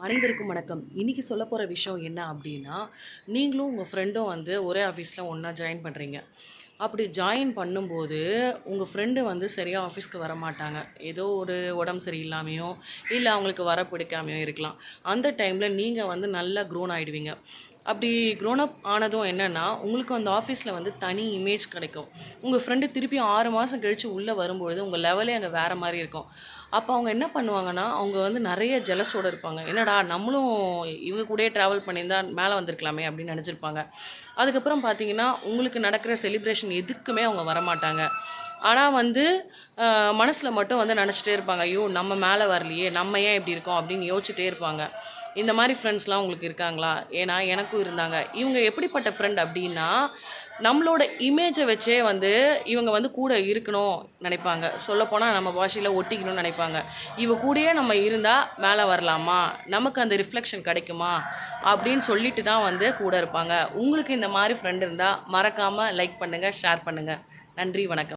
அனைவருக்கும் வணக்கம். இன்னைக்கு சொல்லப் போற விஷயம் என்ன அப்டின்னா, நீங்களும் உங்க ஃப்ரெண்டும் வந்து ஒரே ஆஃபீஸ்ல ஒண்ணா ஜாயின் பண்றீங்க. அப்படி ஜாயின் பண்ணும்போது, உங்க ஃப்ரெண்டு வந்து சரியா ஆஃபீஸ்க்கு வரமாட்டாங்க. ஏதோ ஒரு உடம்பு சரியில்லாமயோ, இல்ல அவங்களுக்கு வர பிடிக்காமயோ இருக்கலாம். அந்த டைம்ல நீங்க வந்து நல்லா க்ரோன் ஆயிடுவீங்க. அப்படி க்ரோன் அப் ஆனதும் என்னன்னா, உங்களுக்கு அந்த ஆஃபீஸ்ல வந்து தனி இமேஜ் கிடைக்கும். உங்க ஃப்ரெண்டு திருப்பியும் 6 மாசம் கழிச்சு உள்ள வரும்பொழுது, உங்க லெவலே அங்க வேற மாரி இருக்கும். அப்ப அவங்க என்ன பண்ணுவாங்கன்னா, அவங்க வந்து நெறைய ஜெலஸோட இருப்பாங்க. "என்னடா நம்மளும் இவங்க கூடயே ட்ராவல் பண்ணியிருந்தா மேல வந்திருக்கலாமே!" அப்படின்னு நெனச்சிருப்பாங்க. அதுக்கப்புறம் பார்த்தீங்கன்னா, உங்களுக்கு நடக்கிற செலிப்ரேஷன் எதுக்குமே அவங்க வரமாட்டாங்க. ஆனா வந்து, அ மனசுல மட்டும் வந்து நெனச்சிட்டே இருப்பாங்க. "ஐயோ! நம்ம மேல வரலையே! நம்ம ஏன் இப்படி இருக்கோம்?" அப்படின்னு யோசிச்சுட்டே இருப்பாங்க. இந்த மாரி ஃப்ரெண்ட்ஸ்லாம் உங்களுக்கு இருக்காங்களா? ஏன்னா எனக்கும் இருந்தாங்க. இவங்க எப்படிப்பட்ட ஃப்ரெண்ட் அப்படின்னா, நம்மளோட இமேஜ வச்சே வந்து இவங்க வந்து கூட இருக்கணும் நெனைப்பாங்க. சொல்லப்போனா நம்ம பாஷையில ஒட்டிக்கணும்னு நெனைப்பாங்க. இவ கூடயே நம்ம இருந்தா மேல வரலாமா? நமக்கு அந்த ரிஃப்ளெக்ஷன் கிடைக்குமா? அப்படின்னு சொல்லிட்டு தான் வந்து கூட இருப்பாங்க. உங்களுக்கு இந்த மாரி ஃப்ரெண்ட் இருந்தா மறக்காம லைக் பண்ணுங்க, ஷேர் பண்ணுங்க. நன்றி, வணக்கம்.